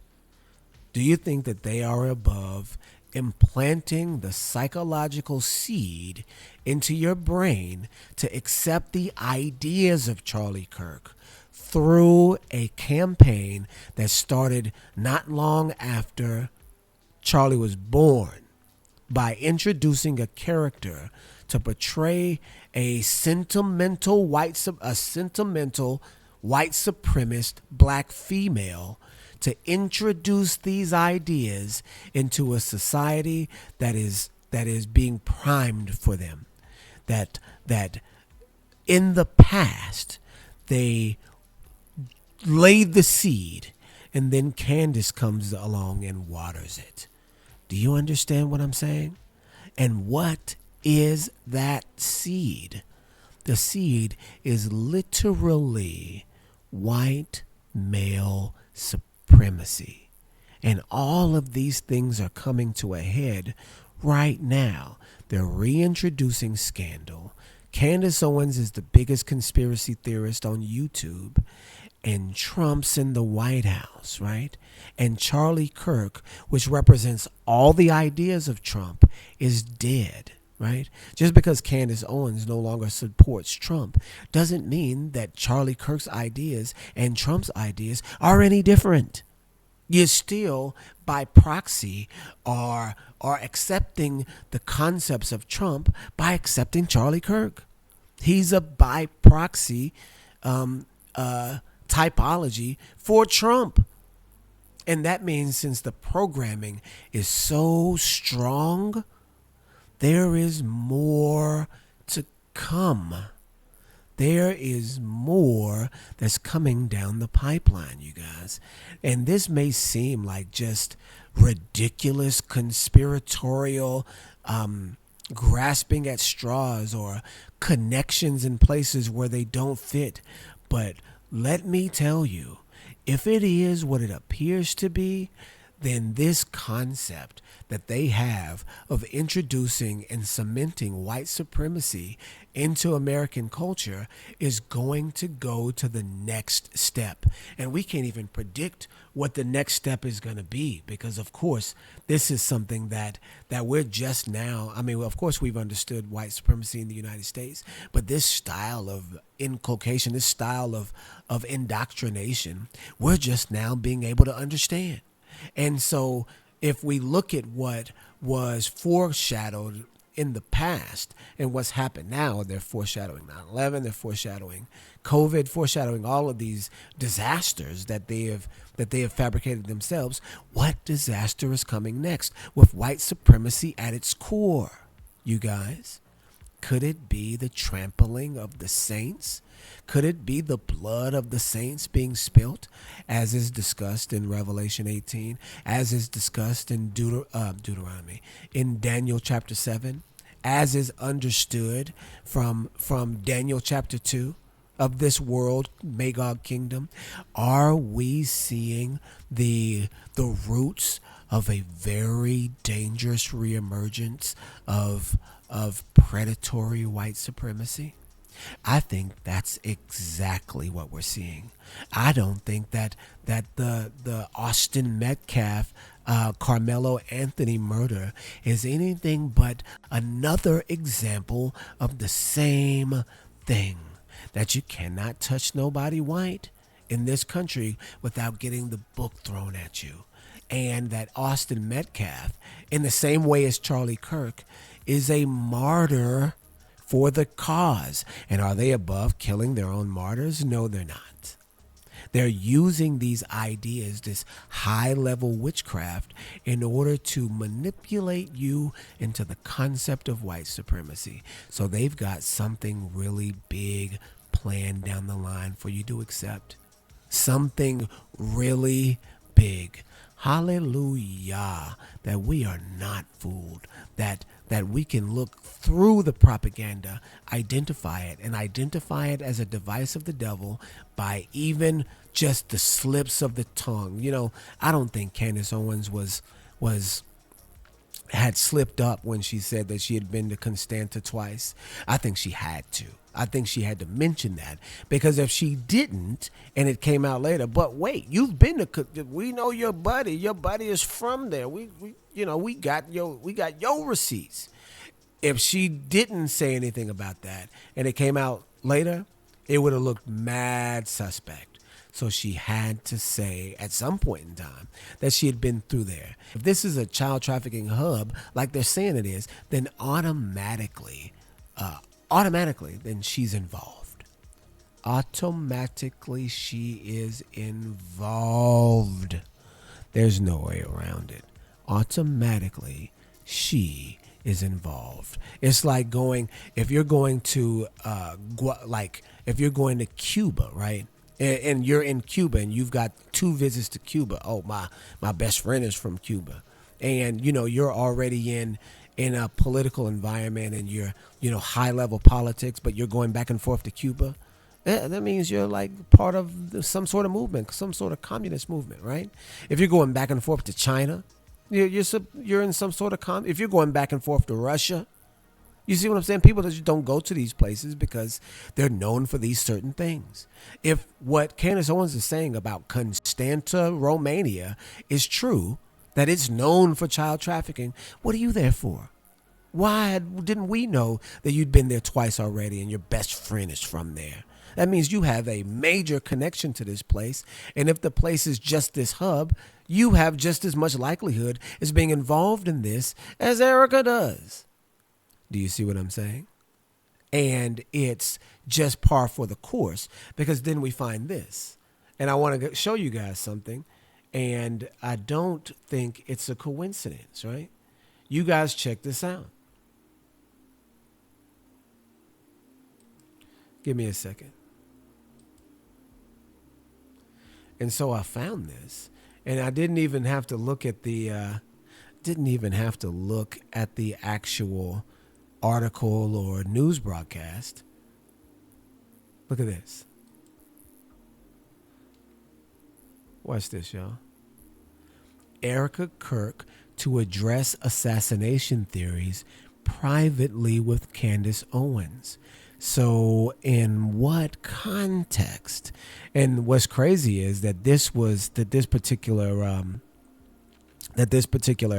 Do you think that they are above implanting the psychological seed into your brain to accept the ideas of Charlie Kirk through a campaign that started not long after Charlie was born by introducing a character to portray a sentimental white supremacist black female, to introduce these ideas into a society that is being primed for them, that in the past they laid the seed and then Candace comes along and waters it. Do you understand what I'm saying? And what is that seed? The seed is literally white male supremacy. And all of these things are coming to a head right now. They're reintroducing Scandal. Candace Owens is the biggest conspiracy theorist on YouTube. And Trump's in the White House, right? And Charlie Kirk, which represents all the ideas of Trump, is dead, right? Just because Candace Owens no longer supports Trump doesn't mean that Charlie Kirk's ideas and Trump's ideas are any different. You still, by proxy, are accepting the concepts of Trump by accepting Charlie Kirk. He's a by proxy typology for Trump. And that means since the programming is so strong, there is more to come. There is more that's coming down the pipeline, you guys. And this may seem like just ridiculous conspiratorial grasping at straws or connections in places where they don't fit. But let me tell you, if it is what it appears to be, then this concept that they have of introducing and cementing white supremacy into American culture is going to go to the next step. And we can't even predict what the next step is going to be because, of course, this is something that we're just now. I mean, of course, we've understood white supremacy in the United States, but this style of inculcation, this style of indoctrination, we're just now being able to understand. And so if we look at what was foreshadowed in the past and what's happened now, they're foreshadowing 9/11, they're foreshadowing COVID, foreshadowing all of these disasters that they have fabricated themselves. What disaster is coming next with white supremacy at its core, you guys? Could it be the trampling of the saints? Could it be the blood of the saints being spilt, as is discussed in Revelation 18, as is discussed in Deuteronomy, in Daniel chapter 7, as is understood from Daniel chapter 2 of this world, Magog kingdom? Are we seeing the roots of a very dangerous reemergence of predatory white supremacy? I think that's exactly what we're seeing. I don't think that the Austin Metcalf, Carmelo Anthony murder is anything but another example of the same thing, that you cannot touch nobody white in this country without getting the book thrown at you. And that Austin Metcalf, in the same way as Charlie Kirk, is a martyr for the cause. And are they above killing their own martyrs? No, they're not. They're using these ideas, this high-level witchcraft, in order to manipulate you into the concept of white supremacy. So they've got something really big planned down the line for you to accept. Something really big. Hallelujah, that we are not fooled, that we can look through the propaganda, identify it as a device of the devil by even just the slips of the tongue. You know, I don't think Candace Owens had slipped up when she said that she had been to Constanta twice. I think she had to. I think she had to mention that, because if she didn't and it came out later, but wait, you've been to, we know your buddy is from there. We got your receipts. If she didn't say anything about that and it came out later, it would have looked mad suspect. So she had to say at some point in time that she had been through there. If this is a child trafficking hub, like they're saying it is, then automatically, then she's involved. Automatically, she is involved. There's no way around it. Automatically, she is involved. It's like if you're going to Cuba, right? And you're in Cuba and you've got 2 visits to Cuba. Oh, my best friend is from Cuba. And, you're already in a political environment and you're, high level politics, but you're going back and forth to Cuba. That means you're like part of some sort of movement, some sort of communist movement, right? If you're going back and forth to China, you're in some sort of if you're going back and forth to Russia, you see what I'm saying? People that just don't go to these places because they're known for these certain things. If what Candace Owens is saying about Constanta, Romania is true, that it's known for child trafficking, what are you there for? Why didn't we know that you'd been there twice already and your best friend is from there? That means you have a major connection to this place. And if the place is just this hub, you have just as much likelihood as being involved in this as Erica does. Do you see what I'm saying? And it's just par for the course, because then we find this. And I want to show you guys something. And I don't think it's a coincidence, right? You guys check this out. Give me a second. And so I found this, and I didn't even have to look at the actual article or news broadcast. Look at this. Watch this, y'all. Erica Kirk to address assassination theories privately with Candace Owens. So, in what context? And what's crazy is that this particular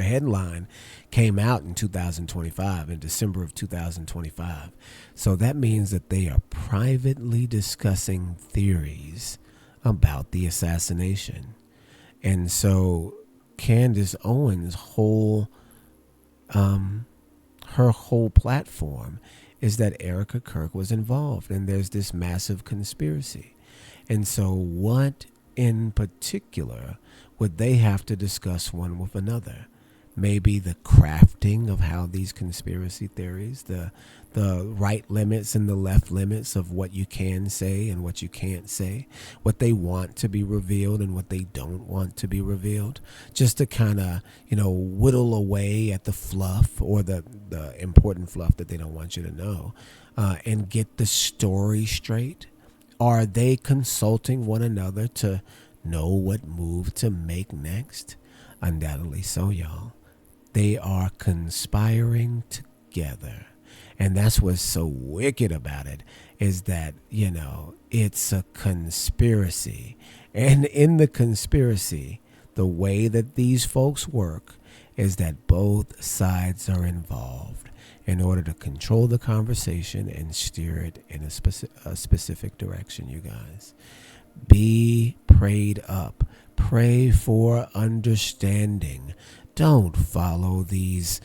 headline came out in 2025, in December of 2025. So that means that they are privately discussing theories about the assassination. And so Candace Owens' her whole platform is that Erica Kirk was involved, and there's this massive conspiracy. And so what in particular would they have to discuss one with another? Maybe the crafting of how these conspiracy theories, the right limits and the left limits of what you can say and what you can't say, what they want to be revealed and what they don't want to be revealed, just to kind of, whittle away at the fluff or the important fluff that they don't want you to know, and get the story straight. Are they consulting one another to know what move to make next? Undoubtedly so, y'all. They are conspiring together. And that's what's so wicked about it, is that, it's a conspiracy. And in the conspiracy, the way that these folks work is that both sides are involved in order to control the conversation and steer it in a specific direction, you guys. Be prayed up. Pray for understanding. Don't follow these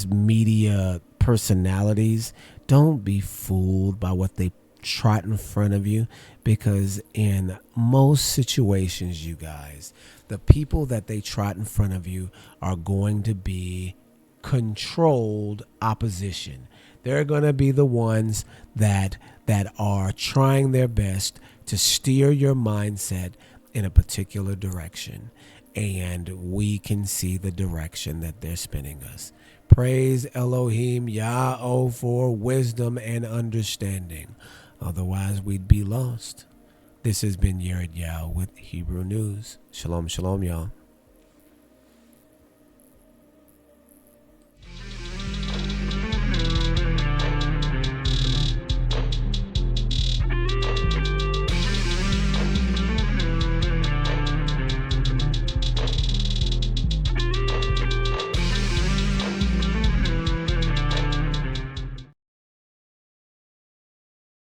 media personalities. Don't be fooled by what they trot in front of you, because in most situations, you guys, the people that they trot in front of you are going to be controlled opposition. They're going to be the ones that are trying their best to steer your mindset in a particular direction. And we can see the direction that they're spinning us. Praise Elohim Yah-oh for wisdom and understanding. Otherwise, we'd be lost. This has been Yerid Yao with Hebrew News. Shalom, shalom, y'all.